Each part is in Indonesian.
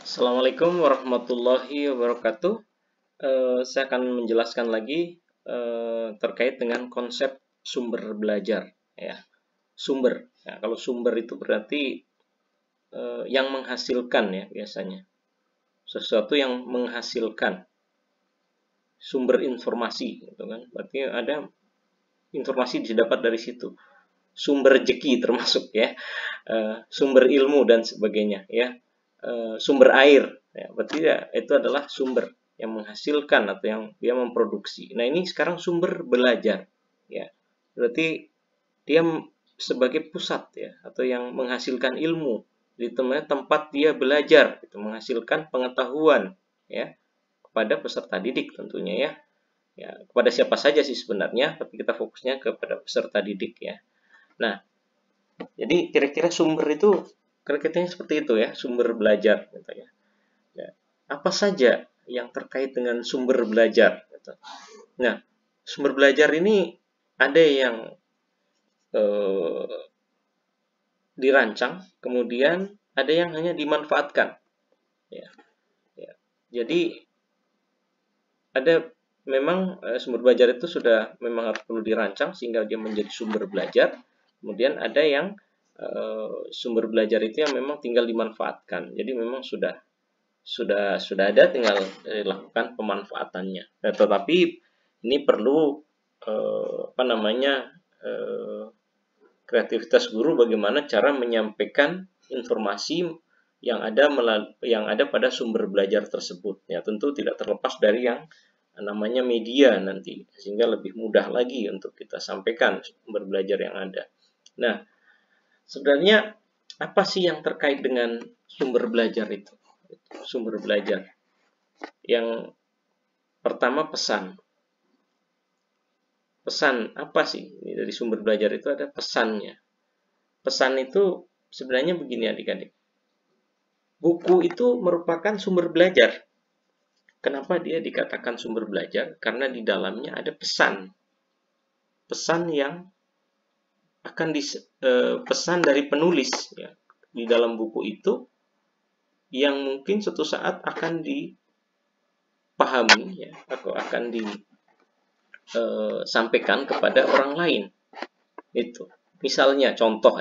Assalamualaikum warahmatullahi wabarakatuh. Saya akan menjelaskan lagi terkait dengan konsep sumber belajar. Ya, sumber. Ya, kalau sumber itu berarti yang menghasilkan ya biasanya. Sesuatu yang menghasilkan sumber informasi, gitu kan? Berarti ada informasi didapat dari situ. Sumber rezeki termasuk ya, sumber ilmu dan sebagainya ya. Sumber air ya, berarti ya, itu adalah sumber yang menghasilkan atau yang dia memproduksi. Nah, ini sekarang sumber belajar ya, berarti dia sebagai pusat ya, atau yang menghasilkan ilmu di tempat dia belajar, itu menghasilkan pengetahuan ya kepada peserta didik tentunya ya. Ya, kepada siapa saja sih sebenarnya, tapi kita fokusnya kepada peserta didik ya. Nah, jadi kira-kira sumber itu kira-kira seperti itu ya, sumber belajar gitu ya. Ya, apa saja yang terkait dengan sumber belajar gitu. Nah, sumber belajar ini ada yang dirancang, kemudian ada yang hanya dimanfaatkan. Ya, ya. Jadi ada memang sumber belajar itu sudah memang harus perlu dirancang sehingga dia menjadi sumber belajar. Kemudian ada yang sumber belajar itu yang memang tinggal dimanfaatkan. Jadi memang sudah ada, tinggal dilakukan pemanfaatannya. Nah, tetapi ini perlu kreativitas guru bagaimana cara menyampaikan informasi yang ada pada sumber belajar tersebut. Ya, tentu tidak terlepas dari yang namanya media nanti, sehingga lebih mudah lagi untuk kita sampaikan sumber belajar yang ada. Nah, sebenarnya apa sih yang terkait dengan sumber belajar itu? Sumber belajar. Yang pertama pesan. Pesan apa sih? Ini dari sumber belajar itu ada pesannya. Pesan itu sebenarnya begini adik-adik. Buku itu merupakan sumber belajar. Kenapa dia dikatakan sumber belajar? Karena di dalamnya ada pesan. Pesan yang akan pesan dari penulis ya, di dalam buku itu yang mungkin suatu saat akan dipahami ya, atau akan disampaikan kepada orang lain. Itu misalnya contoh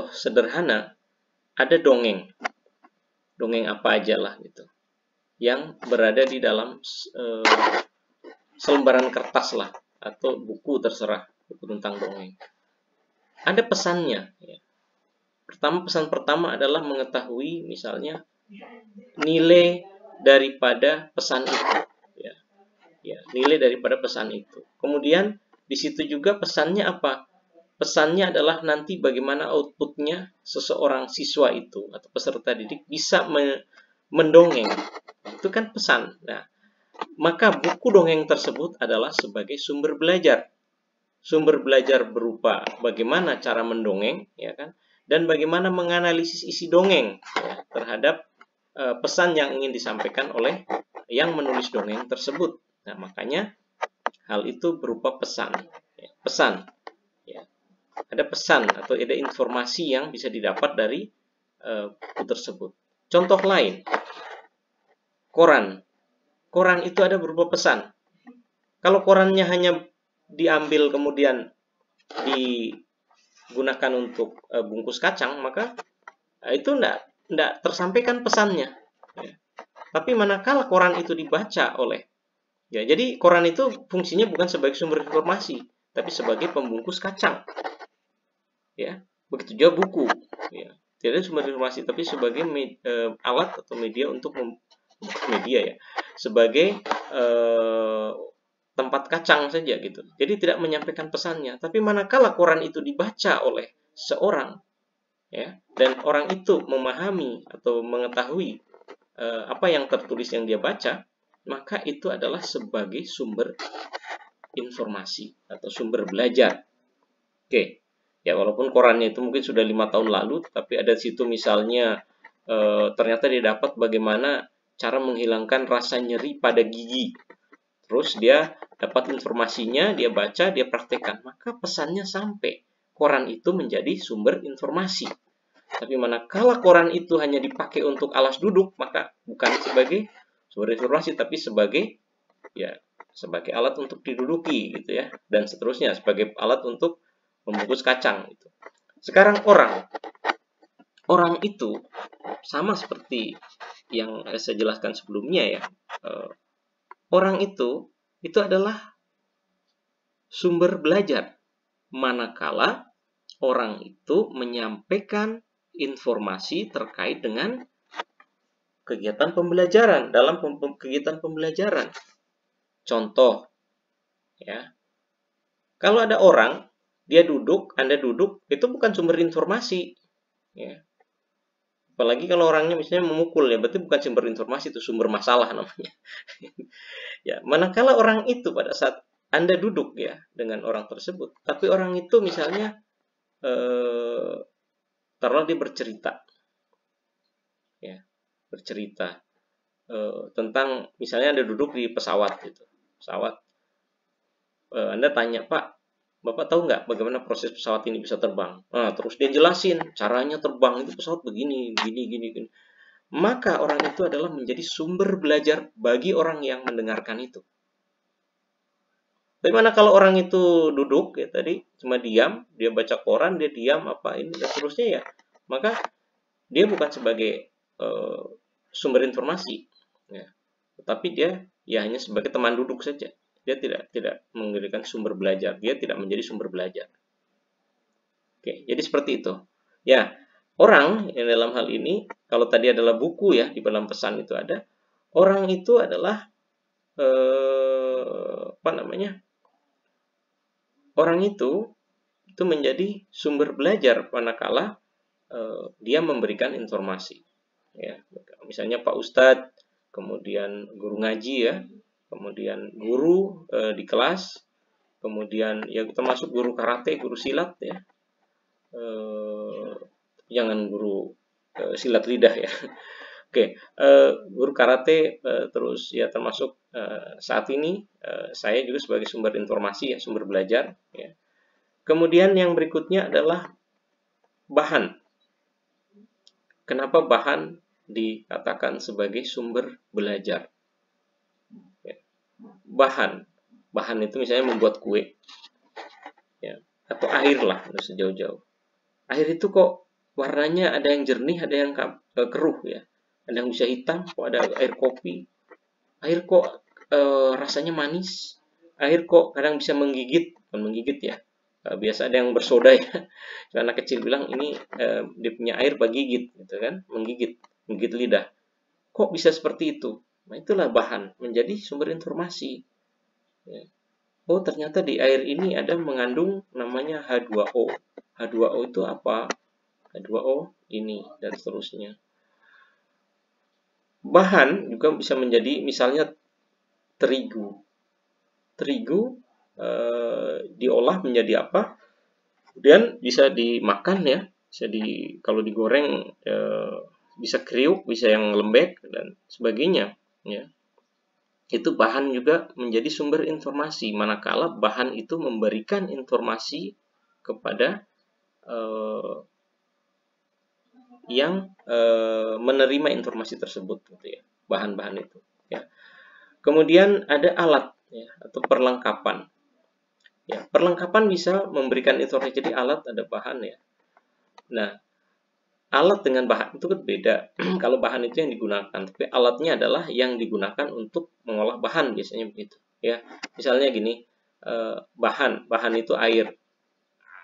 sederhana, ada dongeng apa aja lah gitu yang berada di dalam selembaran kertas lah atau buku, terserah buku tentang dongeng. Ada pesannya ya. Pesan pertama adalah mengetahui misalnya nilai daripada pesan itu ya. Ya, nilai daripada pesan itu. Kemudian di situ juga pesannya apa? Pesannya adalah nanti bagaimana outputnya seseorang siswa itu atau peserta didik bisa mendongeng. Itu kan pesan. Nah, maka buku dongeng tersebut adalah sebagai sumber belajar. Sumber belajar berupa bagaimana cara mendongeng, ya kan, dan bagaimana menganalisis isi dongeng ya, terhadap pesan yang ingin disampaikan oleh yang menulis dongeng tersebut. Nah, makanya hal itu berupa pesan. Ya, pesan. Ya. Ada pesan atau ada informasi yang bisa didapat dari buku tersebut. Contoh lain, koran. Koran itu ada berupa pesan. Kalau korannya hanya diambil kemudian digunakan untuk bungkus kacang, maka itu tidak tersampaikan pesannya. Ya. Tapi manakala koran itu dibaca oleh, ya, jadi koran itu fungsinya bukan sebagai sumber informasi, tapi sebagai pembungkus kacang. Ya, begitu juga buku. Ya. Tidak ada sumber informasi, tapi sebagai alat atau media untuk sebagai tempat kacang saja gitu. Jadi tidak menyampaikan pesannya. Tapi manakala koran itu dibaca oleh seorang, ya, dan orang itu memahami atau mengetahui apa yang tertulis yang dia baca, maka itu adalah sebagai sumber informasi atau sumber belajar. Oke, ya, walaupun korannya itu mungkin sudah 5 tahun lalu, tapi ada situ misalnya ternyata dia dapat bagaimana cara menghilangkan rasa nyeri pada gigi. Terus dia dapat informasinya, dia baca, dia praktekkan, maka pesannya sampai. Koran itu menjadi sumber informasi. Tapi manakala koran itu hanya dipakai untuk alas duduk, maka bukan sebagai sumber informasi, tapi sebagai alat untuk diduduki gitu ya, dan seterusnya, sebagai alat untuk membungkus kacang gitu. Sekarang orang itu sama seperti yang saya jelaskan sebelumnya ya. Orang itu adalah sumber belajar manakala orang itu menyampaikan informasi terkait dengan kegiatan pembelajaran, dalam kegiatan pembelajaran. Contoh, ya, kalau ada orang, Anda duduk, itu bukan sumber informasi. Ya. Apalagi kalau orangnya misalnya memukul, ya, berarti bukan sumber informasi, itu sumber masalah namanya. Ya, manakala orang itu pada saat Anda duduk ya dengan orang tersebut, tapi orang itu misalnya taruhlah dia bercerita, ya, bercerita tentang misalnya Anda duduk di pesawat gitu. Anda tanya, Pak, Bapak tahu nggak bagaimana proses pesawat ini bisa terbang? Nah, terus dia jelasin caranya terbang itu pesawat begini, gini. Maka orang itu adalah menjadi sumber belajar bagi orang yang mendengarkan itu. Bagaimana kalau orang itu duduk ya tadi cuma diam, dia baca koran, dia diam dan seterusnya ya, maka dia bukan sebagai sumber informasi, ya, tetapi dia ya hanya sebagai teman duduk saja. Dia tidak menjadikan sumber belajar, dia tidak menjadi sumber belajar. Oke, jadi seperti itu. Ya, orang yang dalam hal ini, kalau tadi adalah buku ya, di dalam pesan itu ada, orang itu adalah orang itu menjadi sumber belajar manakala dia memberikan informasi. Ya, misalnya Pak Ustadz, kemudian guru ngaji ya, kemudian guru di kelas, kemudian ya termasuk guru karate, guru silat ya, jangan guru silat lidah ya. Oke, guru karate, terus ya termasuk saat ini saya juga sebagai sumber informasi ya, sumber belajar ya. Kemudian yang berikutnya adalah bahan. Kenapa bahan dikatakan sebagai sumber belajar? Ya. Bahan itu misalnya membuat kue, ya, atau air lah, sejauh-jauh. Air itu kok warnanya ada yang jernih, ada yang keruh ya, ada yang bisa hitam, kok ada air kopi. Air kok rasanya manis. Air kok kadang bisa menggigit, bukan menggigit ya. Biasa ada yang bersoda ya. Anak kecil bilang ini dia punya air gigit gitu kan, menggigit lidah. Kok bisa seperti itu? Nah, itulah bahan menjadi sumber informasi. Ya. Oh, ternyata di air ini ada mengandung namanya H2O. H2O itu apa? H2O ini dan seterusnya. Bahan juga bisa menjadi misalnya terigu. Terigu diolah menjadi apa? Kemudian bisa dimakan ya, kalau digoreng bisa kriuk, bisa yang lembek dan sebagainya ya. Itu bahan juga menjadi sumber informasi manakala bahan itu memberikan informasi kepada yang menerima informasi tersebut gitu ya, bahan-bahan itu ya. Kemudian ada alat ya, atau perlengkapan. Ya, perlengkapan bisa memberikan informasi, jadi alat ada bahan ya. Nah, alat dengan bahan itu kan beda. Kalau bahan itu yang digunakan, tapi alatnya adalah yang digunakan untuk mengolah bahan, biasanya begitu ya. Misalnya gini, bahan itu air.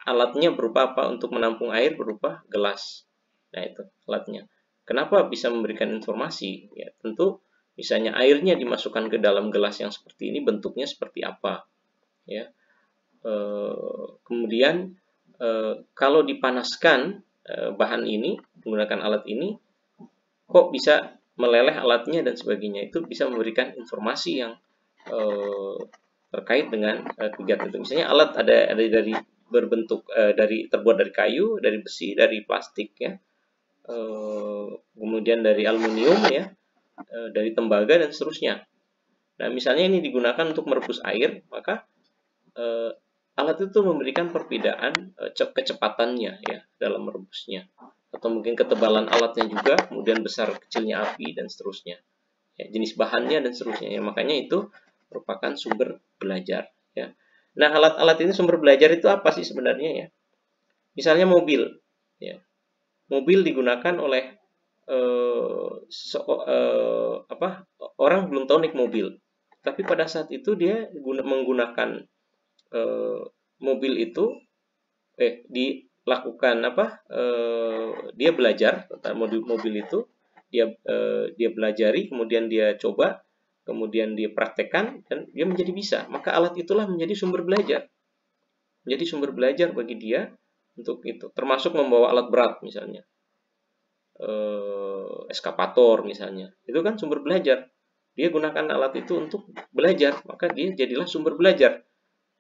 Alatnya berupa apa? Untuk menampung air berupa gelas. Nah, itu alatnya. Kenapa bisa memberikan informasi? Ya, tentu misalnya airnya dimasukkan ke dalam gelas yang seperti ini, bentuknya seperti apa ya. Kemudian kalau dipanaskan bahan ini menggunakan alat ini, kok bisa meleleh alatnya dan sebagainya, itu bisa memberikan informasi yang terkait dengan kegiatan itu. Misalnya alat ada dari berbentuk terbuat dari kayu, dari besi, dari plastik ya, kemudian dari aluminium ya, dari tembaga dan seterusnya. Nah, misalnya ini digunakan untuk merebus air, maka alat itu memberikan perbedaan kecepatannya ya dalam merebusnya. atau mungkin ketebalan alatnya juga, kemudian besar kecilnya api dan seterusnya, ya, jenis bahannya dan seterusnya. Ya, makanya itu merupakan sumber belajar. Ya. Nah, alat-alat ini sumber belajar itu apa sih sebenarnya ya? Misalnya mobil, ya. Mobil digunakan oleh orang belum tahu naik mobil, tapi pada saat itu dia menggunakan mobil itu, dilakukan dia belajar tentang mobil itu, dia belajari, kemudian dia coba, kemudian dia praktekkan, dan dia menjadi bisa. Maka alat itulah menjadi sumber belajar. Menjadi sumber belajar bagi dia untuk itu. Termasuk membawa alat berat misalnya. Eskavator misalnya. Itu kan sumber belajar. Dia gunakan alat itu untuk belajar, maka dia jadilah sumber belajar.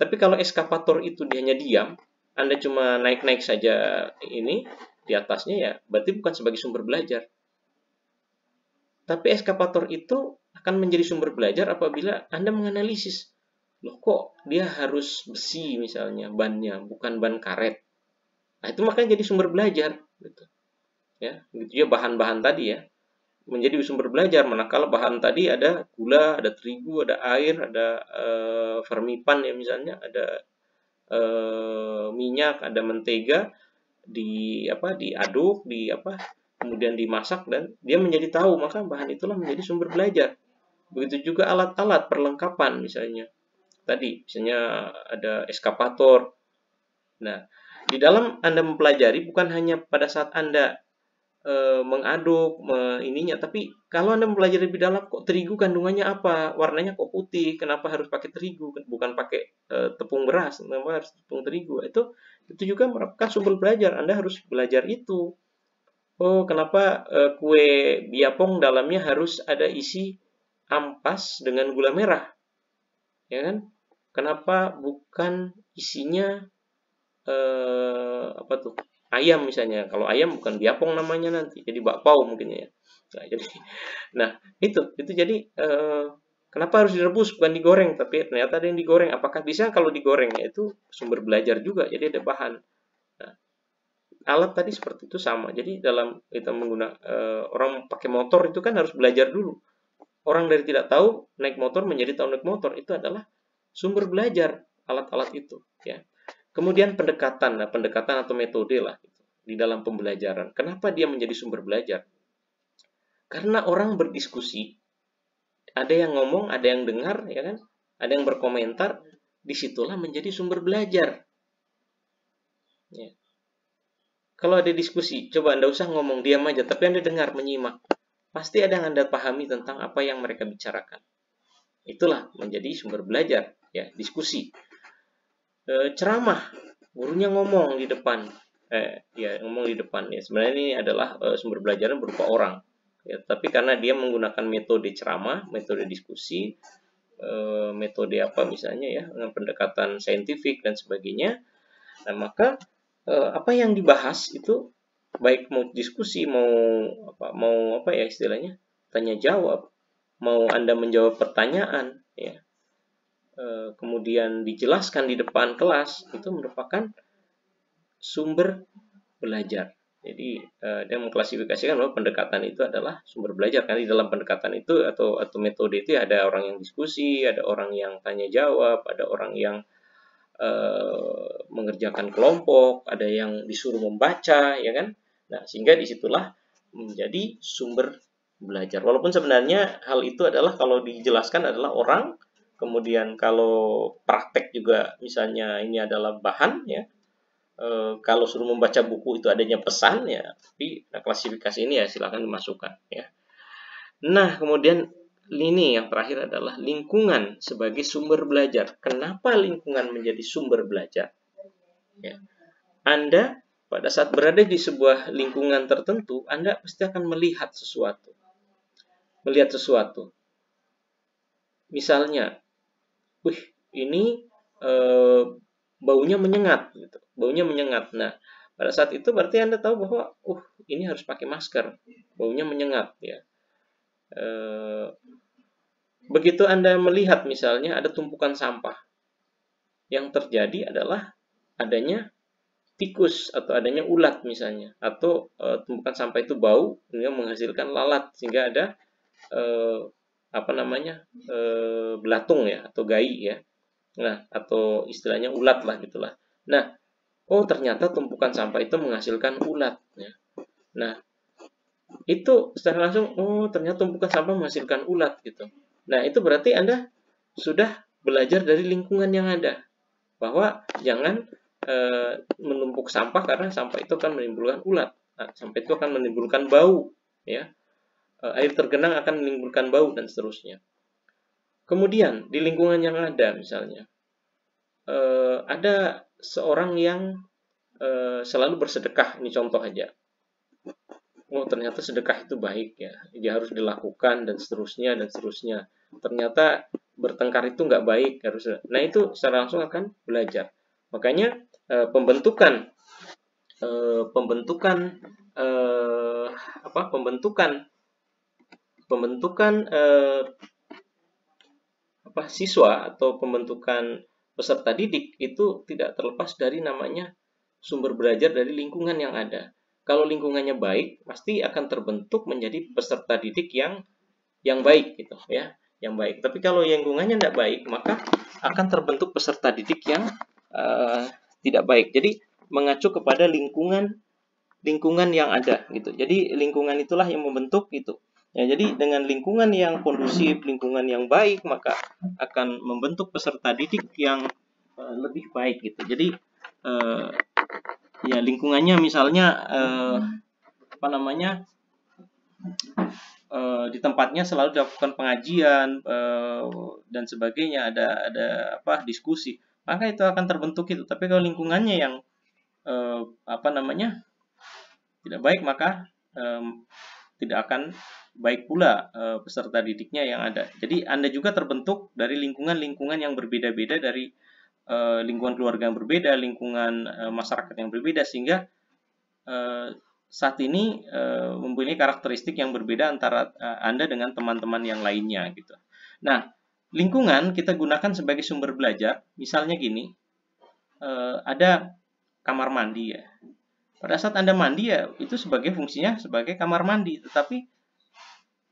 Tapi kalau eskavator itu dia hanya diam, Anda cuma naik-naik saja ini di atasnya, ya berarti bukan sebagai sumber belajar. Tapi eskavator itu akan menjadi sumber belajar apabila Anda menganalisis, loh kok dia harus besi misalnya bannya, bukan ban karet. Nah, itu makanya jadi sumber belajar gitu. Ya, gitu ya, bahan-bahan tadi ya menjadi sumber belajar. Manakala bahan tadi ada gula, ada terigu, ada air, ada fermipan ya misalnya, ada minyak, ada mentega, diaduk, kemudian dimasak, dan dia menjadi tahu, maka bahan itulah menjadi sumber belajar. Begitu juga alat-alat perlengkapan misalnya. Tadi misalnya ada eskavator. Nah, di dalam Anda mempelajari bukan hanya pada saat Anda mengaduk ininya, tapi kalau Anda mempelajari lebih dalam, kok terigu kandungannya apa, warnanya kok putih, kenapa harus pakai terigu, bukan pakai tepung beras, kenapa harus tepung terigu, itu juga merupakan sumber belajar. Anda harus belajar itu. Oh, kenapa kue biapong dalamnya harus ada isi ampas dengan gula merah, ya kan? Kenapa bukan isinya ayam misalnya? Kalau ayam bukan biapong namanya, nanti jadi bakpao mungkin ya. Nah, itu jadi kenapa harus direbus bukan digoreng, tapi ternyata ada yang digoreng. Apakah bisa kalau digoreng? Ya, itu sumber belajar juga. Jadi ada bahan. Nah, alat tadi seperti itu sama. Jadi dalam kita menggunakan orang pakai motor itu kan harus belajar dulu. Orang dari tidak tahu naik motor menjadi tahu naik motor, itu adalah sumber belajar alat-alat itu, ya. Kemudian pendekatan atau metode lah gitu, di dalam pembelajaran. Kenapa dia menjadi sumber belajar? Karena orang berdiskusi, ada yang ngomong, ada yang dengar, ya kan? Ada yang berkomentar, disitulah menjadi sumber belajar. Ya. Kalau ada diskusi, coba Anda usah ngomong, diam aja, tapi Anda dengar, menyimak. Pasti ada yang Anda pahami tentang apa yang mereka bicarakan. Itulah menjadi sumber belajar, ya, diskusi. Ceramah, gurunya ngomong di depan, ngomong di depan, ya. Sebenarnya ini adalah sumber belajar berupa orang, ya. Tapi karena dia menggunakan metode ceramah, metode diskusi, metode misalnya ya, dengan pendekatan saintifik dan sebagainya. Nah, maka apa yang dibahas itu, baik mau diskusi, mau istilahnya tanya jawab, mau Anda menjawab pertanyaan, ya, kemudian dijelaskan di depan kelas, itu merupakan sumber belajar. Jadi dia mengklasifikasikan bahwa pendekatan itu adalah sumber belajar. Karena di dalam pendekatan itu atau metode itu ada orang yang diskusi, ada orang yang tanya jawab, ada orang yang mengerjakan kelompok, ada yang disuruh membaca, ya kan? Nah, sehingga disitulah menjadi sumber belajar. Walaupun sebenarnya hal itu adalah kalau dijelaskan adalah orang, kemudian kalau praktek juga misalnya ini adalah bahan, ya. Kalau suruh membaca buku itu adanya pesan, ya. Tapi klasifikasi ini ya silakan dimasukkan, ya. Nah, kemudian ini yang terakhir adalah lingkungan sebagai sumber belajar. Kenapa lingkungan menjadi sumber belajar? Ya. Anda pada saat berada di sebuah lingkungan tertentu, Anda pasti akan melihat sesuatu. Misalnya, ini baunya menyengat, gitu. Baunya menyengat. Nah, pada saat itu berarti Anda tahu bahwa, ini harus pakai masker. Baunya menyengat, ya. Begitu Anda melihat misalnya ada tumpukan sampah, yang terjadi adalah adanya tikus atau adanya ulat misalnya, atau tumpukan sampah itu bau sehingga menghasilkan lalat sehingga ada belatung ya atau gai ya. Nah, atau istilahnya ulat lah gitulah. Nah, oh ternyata tumpukan sampah itu menghasilkan ulat ya. Nah, itu secara langsung, oh ternyata tumpukan sampah menghasilkan ulat gitu. Nah, itu berarti Anda sudah belajar dari lingkungan yang ada, bahwa jangan menumpuk sampah karena sampah itu akan menimbulkan ulat. Nah, sampah itu akan menimbulkan bau ya. Air tergenang akan menimbulkan bau dan seterusnya. Kemudian di lingkungan yang ada misalnya ada seorang yang selalu bersedekah, ini contoh aja. Oh ternyata sedekah itu baik ya, dia harus dilakukan dan seterusnya dan seterusnya. Ternyata bertengkar itu nggak baik harus. Nah itu secara langsung akan belajar. Makanya pembentukan siswa atau pembentukan peserta didik itu tidak terlepas dari namanya sumber belajar dari lingkungan yang ada. Kalau lingkungannya baik, pasti akan terbentuk menjadi peserta didik yang baik gitu ya, yang baik. Tapi kalau lingkungannya tidak baik, maka akan terbentuk peserta didik yang tidak baik. Jadi mengacu kepada lingkungan yang ada gitu. Jadi lingkungan itulah yang membentuk gitu. Ya, jadi dengan lingkungan yang kondusif, lingkungan yang baik, maka akan membentuk peserta didik yang lebih baik gitu. Jadi ya lingkungannya misalnya di tempatnya selalu dilakukan pengajian dan sebagainya, ada diskusi, maka itu akan terbentuk itu. Tapi kalau lingkungannya yang tidak baik, maka tidak akan baik pula peserta didiknya yang ada. Jadi Anda juga terbentuk dari lingkungan-lingkungan yang berbeda-beda, dari lingkungan keluarga yang berbeda, lingkungan masyarakat yang berbeda, sehingga saat ini mempunyai karakteristik yang berbeda antara Anda dengan teman-teman yang lainnya gitu. Nah, lingkungan kita gunakan sebagai sumber belajar. Misalnya gini, ada kamar mandi ya. Pada saat Anda mandi ya, itu sebagai fungsinya sebagai kamar mandi. Tetapi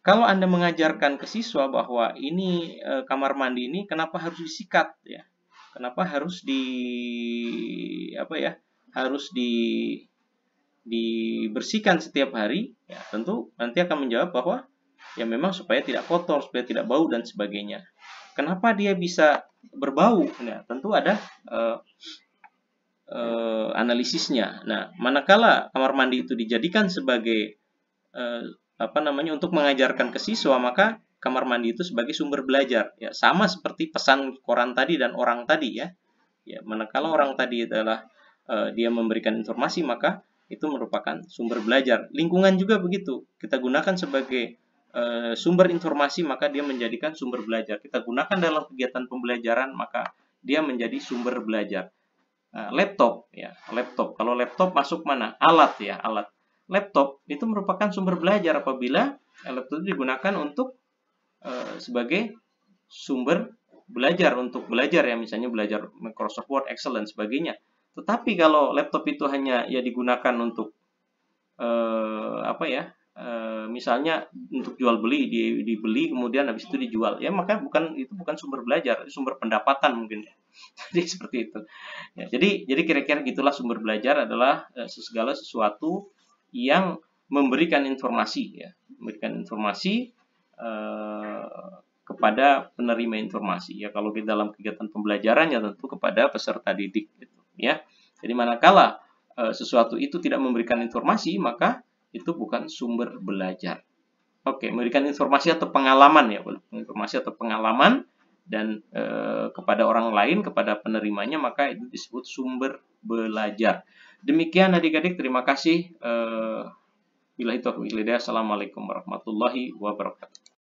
kalau Anda mengajarkan ke siswa bahwa ini kamar mandi ini kenapa harus disikat ya, kenapa harus dibersihkan setiap hari, ya tentu nanti akan menjawab bahwa ya memang supaya tidak kotor, supaya tidak bau dan sebagainya. Kenapa dia bisa berbau? Nah, tentu ada analisisnya. Nah, manakala kamar mandi itu dijadikan sebagai untuk mengajarkan ke siswa, maka kamar mandi itu sebagai sumber belajar. Ya, sama seperti pesan koran tadi dan orang tadi ya. Ya, manakala orang tadi adalah dia memberikan informasi, maka itu merupakan sumber belajar. Lingkungan juga begitu. Kita gunakan sebagai sumber informasi, maka dia menjadikan sumber belajar. Kita gunakan dalam kegiatan pembelajaran, maka dia menjadi sumber belajar. Laptop ya, laptop. Kalau laptop masuk mana? Alat ya, alat. Laptop itu merupakan sumber belajar apabila laptop itu digunakan untuk sebagai sumber belajar, untuk belajar ya, misalnya belajar Microsoft Word, Excel dan sebagainya. Tetapi kalau laptop itu hanya ya digunakan untuk misalnya untuk jual beli, dibeli kemudian habis itu dijual, ya maka itu bukan sumber belajar, itu sumber pendapatan mungkin ya. Jadi seperti itu. Ya, jadi kira-kira gitulah, sumber belajar adalah segala sesuatu yang memberikan informasi ya, memberikan informasi kepada penerima informasi ya. Kalau di dalam kegiatan pembelajaran ya tentu kepada peserta didik gitu ya. Jadi manakala sesuatu itu tidak memberikan informasi, maka itu bukan sumber belajar. Oke, memberikan informasi atau pengalaman ya, informasi atau pengalaman dan kepada orang lain, kepada penerimanya, maka itu disebut sumber belajar. Demikian adik-adik, terima kasih. Billahi taufiq wal hidayah. Assalamualaikum warahmatullahi wabarakatuh.